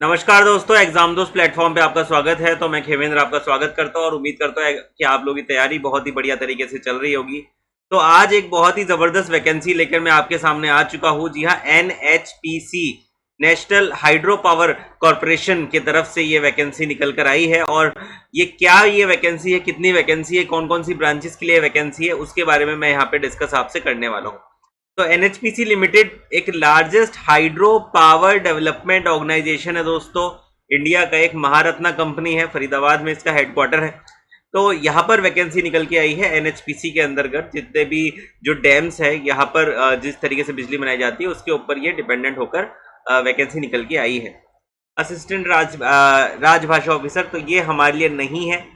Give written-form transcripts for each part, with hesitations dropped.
नमस्कार दोस्तों, एग्जाम दोस्त प्लेटफॉर्म पे आपका स्वागत है। तो मैं खेवेंद्र आपका स्वागत करता हूँ और उम्मीद करता हूँ कि आप लोगों की तैयारी बहुत ही बढ़िया तरीके से चल रही होगी। तो आज एक बहुत ही जबरदस्त वैकेंसी लेकर मैं आपके सामने आ चुका हूँ। जी हाँ, NHPC national hydro power corporation की तरफ से ये वैकेंसी निकल कर आई है। और ये वैकेंसी है, कितनी वैकेंसी है, कौन कौन सी ब्रांचेस के लिए वैकेंसी है, उसके बारे में मैं यहाँ पे डिस्कस आपसे करने वाला हूँ। तो एनएचपीसी लिमिटेड एक largest hydro power development organization है दोस्तों। इंडिया का एक महारत्ना कंपनी है, फरीदाबाद में इसका हेडक्वार्टर है। तो यहाँ पर वैकेंसी निकल के आई है एनएचपीसी के अंतर्गत। जितने भी जो डैम्स है यहाँ पर जिस तरीके से बिजली बनाई जाती है उसके ऊपर ये डिपेंडेंट होकर वैकेंसी निकल के आई है। असिस्टेंट राजभाषा ऑफिसर, तो ये हमारे लिए नहीं है।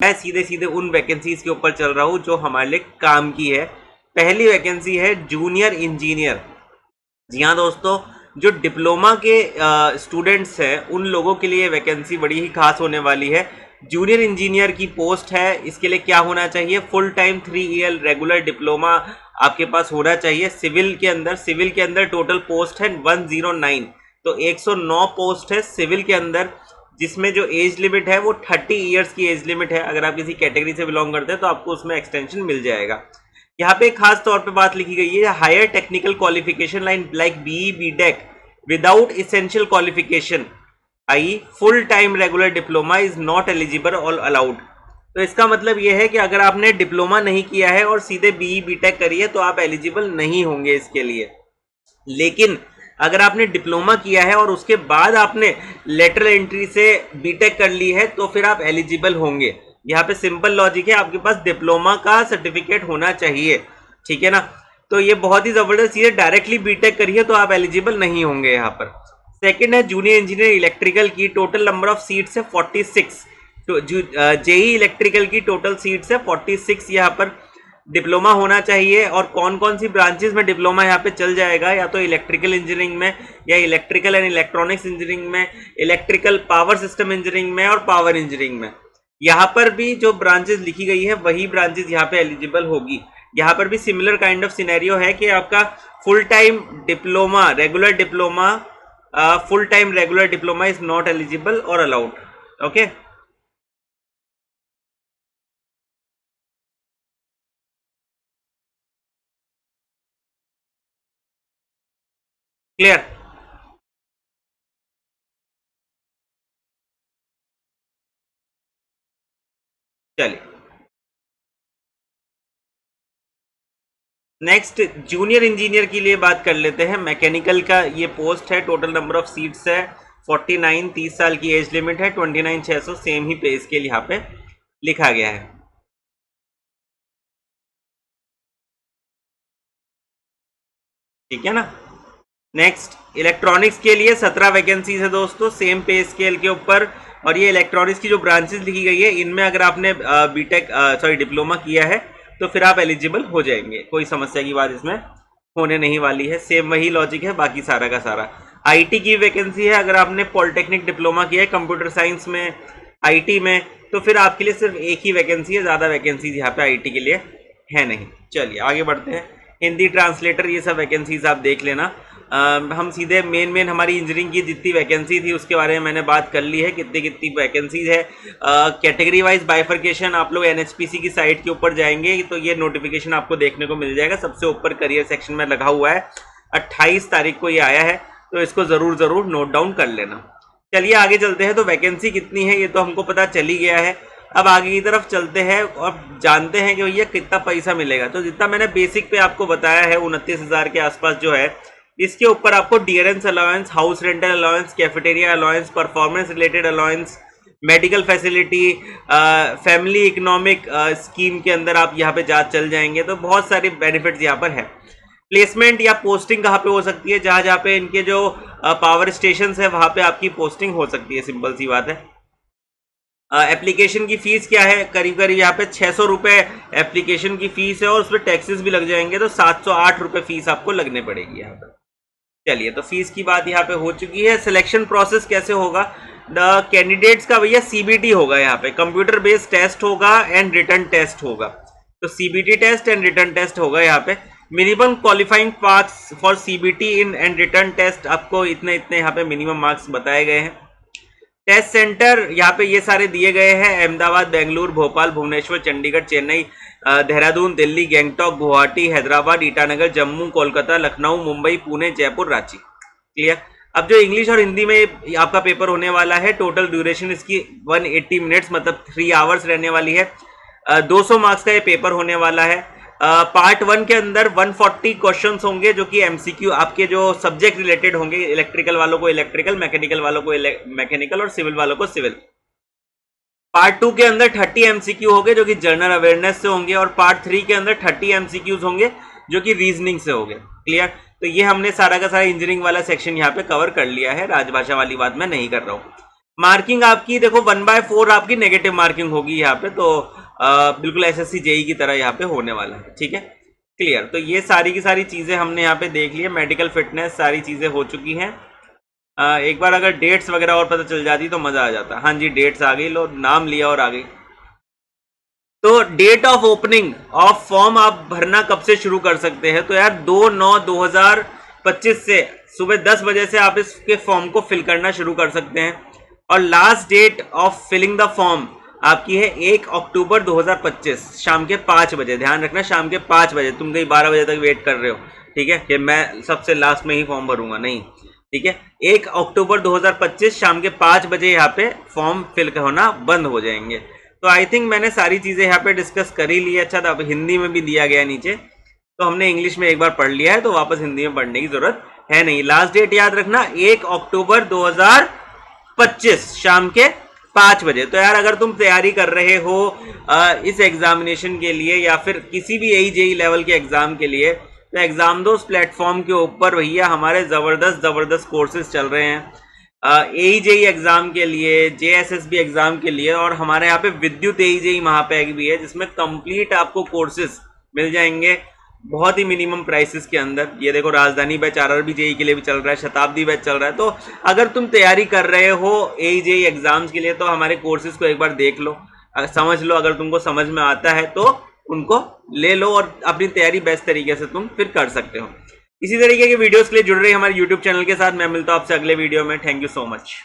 मैं सीधे सीधे उन वैकेंसीज के ऊपर चल रहा हूँ जो हमारे लिए काम की है। पहली वैकेंसी है जूनियर इंजीनियर। जी हाँ दोस्तों, जो डिप्लोमा के स्टूडेंट्स हैं उन लोगों के लिए वैकेंसी बड़ी ही खास होने वाली है। जूनियर इंजीनियर की पोस्ट है। इसके लिए क्या होना चाहिए? Full time 3 year regular diploma आपके पास होना चाहिए। सिविल के अंदर टोटल पोस्ट है 109। तो 109 पोस्ट है सिविल के अंदर, जिसमें जो एज लिमिट है वो 30 ईयर्स की एज लिमिट है। अगर आप किसी कैटेगरी से बिलोंग करते हैं तो आपको उसमें एक्सटेंशन मिल जाएगा। यहाँ पे खास तौर पे बात लिखी गई है, higher technical qualification like BE BTech without essential qualification I full time regular diploma is not eligible और अलाउड। तो इसका मतलब यह है कि अगर आपने डिप्लोमा नहीं किया है और सीधे बीई बीटेक करी है तो आप एलिजिबल नहीं होंगे इसके लिए। लेकिन अगर आपने डिप्लोमा किया है और उसके बाद आपने लेटरल एंट्री से बीटेक कर ली है तो फिर आप एलिजिबल होंगे। यहाँ पे सिंपल लॉजिक है, आपके पास डिप्लोमा का सर्टिफिकेट होना चाहिए, ठीक है ना। तो ये बहुत ही जबरदस्त चीज है। डायरेक्टली बीटेक करिए तो आप एलिजिबल नहीं होंगे यहाँ पर। सेकंड है जूनियर इंजीनियर इलेक्ट्रिकल की टोटल नंबर ऑफ सीट्स है 46। तो जेई इलेक्ट्रिकल की टोटल सीट्स है 46। यहाँ पर डिप्लोमा होना चाहिए। और कौन कौन सी ब्रांचेस में डिप्लोमा यहाँ पे चल जाएगा? या तो इलेक्ट्रिकल इंजीनियरिंग में, या इलेक्ट्रिकल एंड इलेक्ट्रॉनिक्स इंजीनियरिंग में, इलेक्ट्रिकल पावर सिस्टम इंजीनियरिंग में और पावर इंजीनियरिंग में। यहाँ पर भी जो ब्रांचेस लिखी गई है वही ब्रांचेस यहाँ पे एलिजिबल होगी। यहाँ पर भी सिमिलर काइंड ऑफ सिनेरियो है कि आपका full time diploma regular diploma is not eligible और अलाउड। Okay, clear? चलिए, नेक्स्ट जूनियर इंजीनियर के लिए बात कर लेते हैं। मैकेनिकल का ये पोस्ट है। टोटल नंबर ऑफ सीट्स है 49। 30 साल की एज लिमिट है। 29,600 सेम ही पे स्केल यहाँ पे लिखा गया है, ठीक है ना। नेक्स्ट इलेक्ट्रॉनिक्स के लिए 17 वैकेंसीज है दोस्तों, सेम पे स्केल के ऊपर। और ये इलेक्ट्रॉनिक्स की जो ब्रांचेस लिखी गई है इनमें अगर आपने बीटेक डिप्लोमा किया है तो फिर आप एलिजिबल हो जाएंगे। कोई समस्या की बात इसमें होने नहीं वाली है। सेम वही लॉजिक है बाकी सारा का सारा। आईटी की वैकेंसी है। अगर आपने पॉलिटेक्निक डिप्लोमा किया है कंप्यूटर साइंस में, आईटी में, तो फिर आपके लिए सिर्फ एक ही वैकेंसी है। ज़्यादा वैकेंसीज यहाँ पे आईटी के लिए है नहीं। चलिए आगे बढ़ते हैं। हिंदी ट्रांसलेटर, ये सब वैकेंसीज आप देख लेना। हम सीधे मेन हमारी इंजीनियरिंग की जितनी वैकेंसी थी उसके बारे में मैंने बात कर ली है, कितनी कितनी वैकेंसीज है। कैटेगरी वाइज बाइफर्केशन आप लोग एनएचपीसी की साइट के ऊपर जाएंगे तो ये नोटिफिकेशन आपको देखने को मिल जाएगा। सबसे ऊपर करियर सेक्शन में लगा हुआ है। 28 तारीख को ये आया है, तो इसको ज़रूर नोट डाउन कर लेना। चलिए आगे चलते हैं। तो वैकेंसी कितनी है ये तो हमको पता चल ही गया है। अब आगे की तरफ चलते हैं और जानते हैं कि भैया कितना पैसा मिलेगा। तो जितना मैंने बेसिक पे आपको बताया है 29,000 के आसपास जो है, इसके ऊपर आपको dearness allowance, house rental allowance, cafeteria allowance, performance related allowance, medical facility, family economic scheme के अंदर आप यहाँ पे जा चल जाएंगे तो बहुत सारे बेनिफिट्स यहाँ पर है। प्लेसमेंट या पोस्टिंग कहाँ पे हो सकती है? जहाँ जहाँ पे इनके जो पावर स्टेशन है वहाँ पे आपकी पोस्टिंग हो सकती है, सिंपल सी बात है। एप्लीकेशन की फीस क्या है? करीब करीब यहाँ पे 600 रुपये एप्लीकेशन की फीस है और उस पर टैक्सेस भी लग जाएंगे तो 708 रुपये फीस आपको लगने पड़ेगी यहाँ पर। चलिए, तो फीस की बात यहाँ पे हो चुकी है। सिलेक्शन प्रोसेस कैसे होगा? द कैंडिडेट्स का भैया सीबीटी होगा, यहाँ पे कंप्यूटर बेस्ड टेस्ट होगा एंड रिटर्न टेस्ट होगा। तो CBT test and written test होगा यहाँ पे। Minimum qualifying marks for CBT in and written test, आपको इतने इतने यहाँ पे मिनिमम मार्क्स बताए गए हैं। टेस्ट सेंटर यहाँ पे ये सारे दिए गए हैं, अहमदाबाद, बेंगलुरु, भोपाल, भुवनेश्वर, चंडीगढ़, चेन्नई, देहरादून, दिल्ली, गैंगटॉक, गुवाहाटी, हैदराबाद, ईटानगर, जम्मू, कोलकाता, लखनऊ, मुंबई, पुणे, जयपुर, रांची। क्लियर। अब जो इंग्लिश और हिंदी में आपका पेपर होने वाला है, टोटल ड्यूरेशन इसकी 180 मिनट्स मतलब 3 आवर्स रहने वाली है। 200 मार्क्स का ये पेपर होने वाला है। पार्ट 1 के अंदर 140 क्वेश्चंस होंगे जो कि एमसीक्यू आपके जो सब्जेक्ट रिलेटेड होंगे, इलेक्ट्रिकल वालों को इलेक्ट्रिकल, मैकेनिकल वालों को मैकेनिकल और सिविल वालों को सिविल। पार्ट 2 के अंदर 30 एमसीक्यू होंगे जो कि जनरल अवेयरनेस से होंगे, और पार्ट 3 के अंदर 30 एमसीक्यूज होंगे जो कि रीजनिंग से होंगे। क्लियर। तो ये हमने सारा का सारा इंजीनियरिंग वाला सेक्शन यहाँ पे कवर कर लिया है, राजभाषा वाली बात मैं नहीं कर रहा हूँ। मार्किंग आपकी देखो 1/4 आपकी नेगेटिव मार्किंग होगी यहाँ पे, तो बिल्कुल एसएससी जेई की तरह यहाँ पे होने वाला है। ठीक है, क्लियर। तो ये सारी की सारी चीजें हमने यहाँ पे देख ली है, मेडिकल फिटनेस सारी चीजें हो चुकी हैं। एक बार अगर डेट्स वगैरह और पता चल जाती तो मजा आ जाता। हाँ जी, डेट्स आ गई, लो नाम लिया और आ गई। तो date of opening of form आप भरना कब से शुरू कर सकते हैं? तो यार 2/9/2025 से सुबह 10 बजे से आप इसके फॉर्म को फिल करना शुरू कर सकते हैं, और last date of filling the form आपकी है 1 अक्टूबर 2025 शाम के 5 बजे। ध्यान रखना, शाम के 5 बजे, तुम कहीं 12 बजे तक वेट कर रहे हो, ठीक है, कि मैं सबसे लास्ट में ही फॉर्म भरूंगा, नहीं। ठीक है, 1 अक्टूबर 2025 शाम के 5 बजे यहाँ पे फॉर्म फिल होना बंद हो जाएंगे। तो आई थिंक मैंने सारी चीजें यहाँ पे डिस्कस कर ही ली है। अच्छा, अब हिंदी में भी दिया गया नीचे, तो हमने इंग्लिश में एक बार पढ़ लिया है, तो वापस हिंदी में पढ़ने की जरूरत है नहीं। लास्ट डेट याद रखना 1 अक्टूबर 2025 शाम के 5 बजे। तो यार अगर तुम तैयारी कर रहे हो इस एग्जामिनेशन के लिए या फिर किसी भी जेईई लेवल के एग्जाम के लिए, तो एग्जामदोस प्लेटफॉर्म के ऊपर भैया हमारे जबरदस्त कोर्सेज चल रहे हैं। जेईई एग्जाम के लिए, जेएसएसबी एग्जाम के लिए, और हमारे यहाँ पे विद्युत जेईई महापैक भी है जिसमें कंप्लीट आपको कोर्सेज मिल जाएंगे बहुत ही मिनिमम प्राइसेस के अंदर। ये देखो, राजधानी बैच आरआरबी जेईई के लिए भी चल रहा है, शताब्दी बैच चल रहा है। तो अगर तुम तैयारी कर रहे हो जेईई एग्जाम्स के लिए, तो हमारे कोर्सेज को एक बार देख लो, समझ लो। अगर तुमको समझ में आता है तो उनको ले लो और अपनी तैयारी बेस्ट तरीके से तुम फिर कर सकते हो। इसी तरीके के वीडियोस के लिए जुड़ रहे हमारे यूट्यूब चैनल के साथ। मैं मिलता हूं आपसे अगले वीडियो में। Thank you so much.